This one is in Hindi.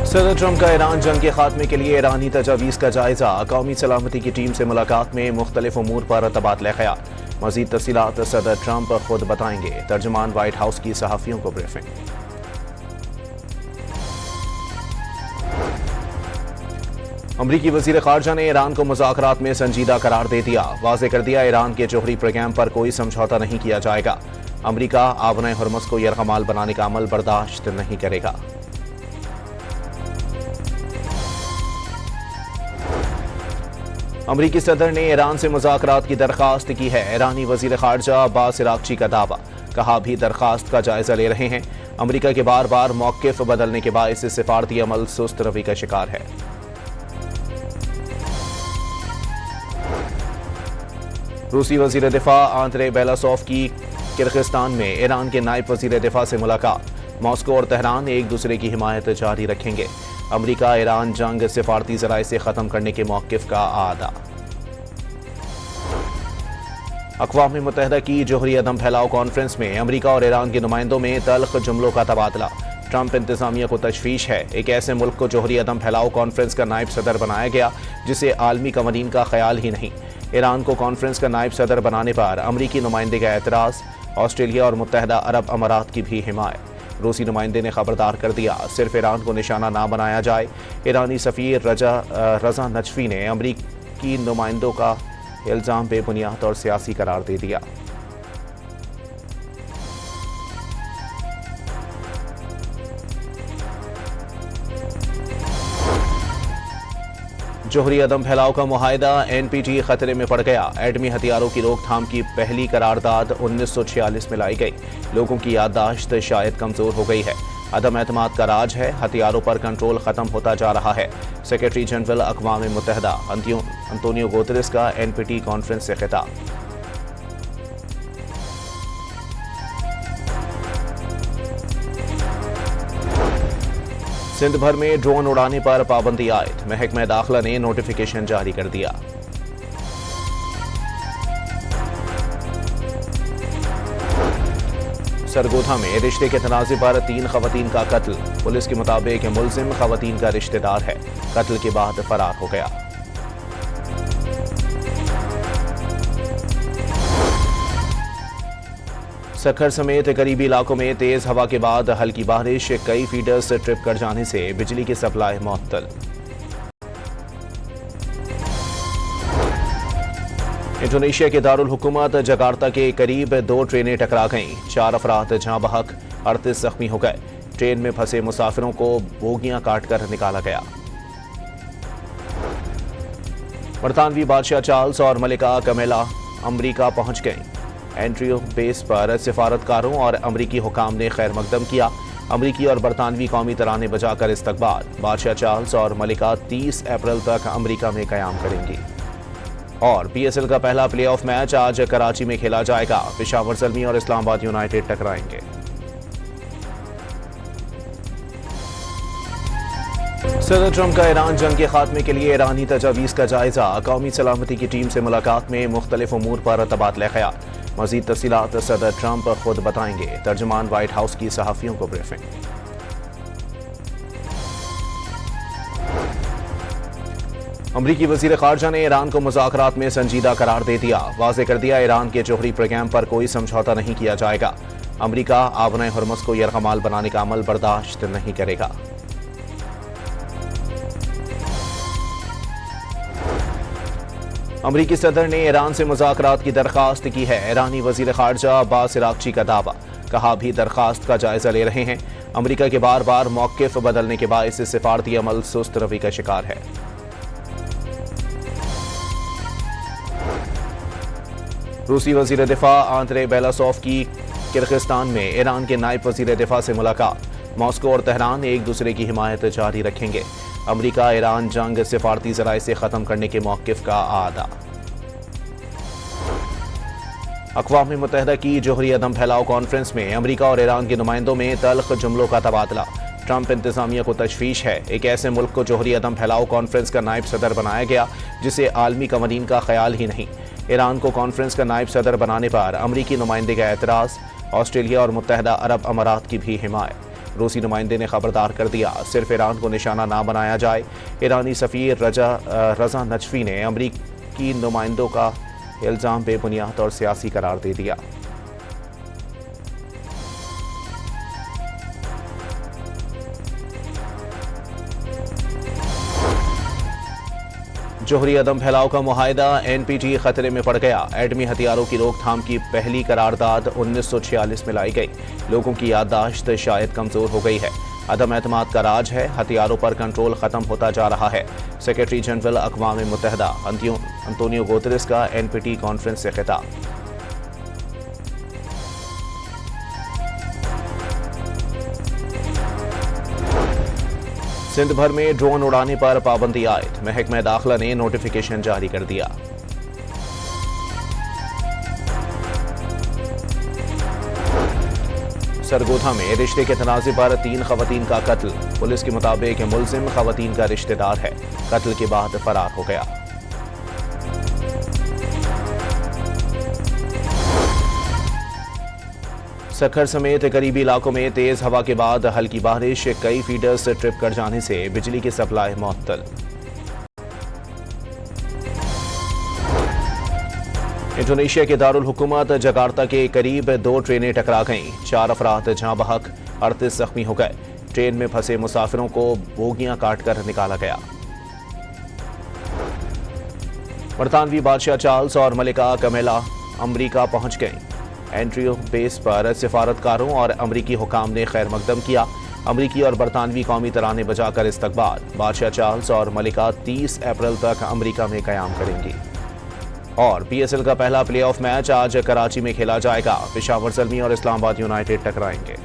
सदर ट्रंप का ईरान जंग के खात्मे के लिए ईरानी तजावीज़ का जायजा। कौमी सलामती की टीम से मुलाकात में मुख्तलिफ उमूर पर तबादला ख्याल। मज़ीद तफसीलात सदर ट्रंप खुद बताएंगे। तर्जुमान व्हाइट हाउस की सहाफ़ियों को ब्रीफिंग। अमरीकी वज़ीर ख़ारजा ने ईरान को मुज़ाकरात में संजीदा करार दे दिया। वाज़ेह कर दिया ईरान के जोहरी प्रोग्राम पर कोई समझौता नहीं किया जाएगा। अमरीका आबना हरमस को यरगमाल बनाने का अमल बर्दाश्त नहीं करेगा। अमरीकी सदर ने ईरान से मुज़ाकरात की दरख्वास्त की है। ईरानी वज़ीर ख़ारजा अब्बास अराग़ची का दावा। कहा भी दरख्वास्त का जायजा ले रहे हैं। अमरीका के बार बार मौक़िफ़ बदलने के बायस सिफारती अमल सुस्त रवि का शिकार है। रूसी वज़ीर दिफा आंद्रे बेलासोव की किर्गिस्तान में ईरान के नायब वज़ीर दिफा से मुलाकात। मॉस्को और तेहरान एक दूसरे की हिमायत जारी रखेंगे। अमरीका ईरान जंग सिफारती ज़राए से ख़त्म करने के मौक़िफ़ का आदा। अक़वाम मुत्तहिदा की जोहरी अदम फैलाव कॉन्फ्रेंस में अमरीका और ईरान के नुमाइंदों में तल्ख़ जुमलों का तबादला। ट्रंप इंतज़ामिया को तशवीश है। एक ऐसे मुल्क को जोहरी अदम फैलाव कॉन्फ्रेंस का नायब सदर बनाया गया जिसे आलमी कवानीन का ख्याल ही नहीं। ईरान को कॉन्फ्रेंस का नायब सदर बनाने पर अमरीकी नुमाइंदे का एतराज़। ऑस्ट्रेलिया और मुत्तहिदा अरब अमारात की भी हिमायत। रूसी नुमाइंदे ने खबरदार कर दिया सिर्फ ईरान को निशाना ना बनाया जाए। ईरानी सफ़ीर रजा नजफी ने अमरीकी नुमाइंदों का इल्ज़ाम बेबुनियाद और सियासी करार दे दिया। जोहरी अदम फैलाव का मुआहिदा NPT खतरे में पड़ गया। एटमी हथियारों की रोकथाम की पहली करारदाद 1946 में लाई गई। लोगों की याददाश्त शायद कमजोर हो गई है। अदम एतमाद का राज है। हथियारों पर कंट्रोल खत्म होता जा रहा है। सेक्रेटरी जनरल अक़वाम मुत्तहिदा अंतोनियो गुतेरेस का NPT कॉन्फ्रेंस से खिताब। सिंध भर में ड्रोन उड़ाने पर पाबंदी आयद। महकमा दाखिला ने नोटिफिकेशन जारी कर दिया। सरगोधा में रिश्ते के तनाज़े पर 3 ख़वातीन का कत्ल। पुलिस के मुताबिक मुल्ज़िम ख़वातीन का रिश्तेदार है। कत्ल के बाद फरार हो गया। सखर समेत करीबी इलाकों में तेज हवा के बाद हल्की बारिश। कई फीडर्स ट्रिप कर जाने से बिजली की सप्लाई मुअत्तल। इंडोनेशिया के दारुल हुकूमत जकार्ता के करीब 2 ट्रेनें टकरा गईं। 4 अफराद जहां बहक, 38 जख्मी हो गए। ट्रेन में फंसे मुसाफिरों को बोगियां काटकर निकाला गया। बरतानवी बादशाह चार्ल्स और मलिका कमेला अमरीका पहुंच गईं। एंट्रियो बेस पर सिफारतकारों और अमरीकी हुकाम ने खैर मकदम किया। अमरीकी और बरतानवी कौमी तराने बजाकर इस्तकबाल। बादशाह चार्ल्स और मलिका 30 अप्रैल तक अमरीका में क़याम करेंगी। और PSL का पहला प्लेऑफ मैच आज कराची में खेला जाएगा। पेशावर ज़ल्मी और इस्लामाबाद यूनाइटेड टकराएंगे। सदर ट्रंप का ईरान जंग के खात्मे के लिए ईरानी तजावीज़ का जायजा। कौमी सलामती की टीम से मुलाकात में मुख्तलिफ उमूर पर तबादला ख्याल। मज़ीद तफसीलात सदर ट्रंप खुद बताएंगे। तर्जुमान व्हाइट हाउस की सहाफ़ियों को ब्रीफिंग। अमरीकी वज़ीर ख़ारजा ने ईरान को मुज़ाकरात में संजीदा करार दे दिया। वाज़ेह कर दिया ईरान के जोहरी प्रोग्राम पर कोई समझौता नहीं किया जाएगा। अमरीका आबना हरमस को यरगमाल बनाने का अमल बर्दाश्त नहीं करेगा। अमरीकी सदर ने ईरान से मुज़ाकरात की दरख्वास्त की है। ईरानी वज़ीर ख़ारजा अब्बास अराग़ची का दावा। कहा भी दरख्वास्त का जायजा ले रहे हैं। अमरीका के बार बार मौक़िफ़ बदलने के बायस सिफारती अमल सुस्त रवि का शिकार है। रूसी वज़ीर दिफा आंद्रे बेलासोव की किर्गिस्तान में ईरान के नायब वज़ीर दिफा से मुलाकात। मॉस्को और तेहरान एक दूसरे की हिमायत जारी रखेंगे। अमरीका ईरान जंग सिफारती ज़राए से ख़त्म करने के मौक़िफ़ का आदा। अक़वाम मुत्तहिदा की जोहरी अदम फैलाव कॉन्फ्रेंस में अमरीका और ईरान के नुमाइंदों में तल्ख़ जुमलों का तबादला। ट्रंप इंतज़ामिया को तशवीश है। एक ऐसे मुल्क को जोहरी अदम फैलाव कॉन्फ्रेंस का नायब सदर बनाया गया जिसे आलमी कवानीन का ख्याल ही नहीं। ईरान को कॉन्फ्रेंस का नायब सदर बनाने पर अमरीकी नुमाइंदे का एतराज़। ऑस्ट्रेलिया और मुत्तहिदा अरब अमारात की भी हिमायत। रूसी नुमाइंदे ने खबरदार कर दिया, सिर्फ ईरान को निशाना ना बनाया जाए। ईरानी सफीर रजा नजफी ने अमरीकी नुमाइंदों का इल्जाम बेबुनियाद और सियासी करार दे दिया। जोहरी अदम फैलाव का मुआहदा, NPT खतरे में पड़ गया। एटमी हथियारों की रोकथाम की पहली करारदाद 1946 में लाई गई। लोगों की याददाश्त शायद कमजोर हो गई है। अदम एतमाद का राज है, हथियारों पर कंट्रोल खत्म होता जा रहा है। सेक्रेटरी जनरल अक़वाम मुत्तहिदा अंतोनियो गुतेरेस का NPT कॉन्फ्रेंस से खिताब। सिंध भर में ड्रोन उड़ाने पर पाबंदी आयद, महकमा दाखिला ने नोटिफिकेशन जारी कर दिया। सरगोधा में रिश्ते के तनाज़े पर 3 खवातीन का कत्ल। पुलिस के मुताबिक मुलजिम खवातीन का रिश्तेदार है, कत्ल के बाद फरार हो गया। सखर समेत करीबी इलाकों में तेज हवा के बाद हल्की बारिश, कई फीडर्स ट्रिप कर जाने से बिजली की सप्लाई मुअत्तल। इंडोनेशिया के दारुल हुकूमत जकार्ता के करीब 2 ट्रेनें टकरा गईं, 4 अफराद जहां बहक, 38 जख्मी हो गए। ट्रेन में फंसे मुसाफिरों को बोगियां काटकर निकाला गया। बरतानवी बादशाह चार्ल्स और मलिका कमेला अमरीका पहुंच गईं। एंट्रियो बेस पर सिफारतकारों और अमरीकी हुकाम ने खैर मकदम किया। अमरीकी और बरतानवी कौमी तराने बजाकर इस्तकबाल। बादशाह चार्ल्स और मलिका 30 अप्रैल तक अमरीका में कयाम करेंगी। और PSL का पहला प्लेऑफ मैच आज कराची में खेला जाएगा। पेशावर ज़ल्मी और इस्लामाबाद यूनाइटेड टकराएंगे।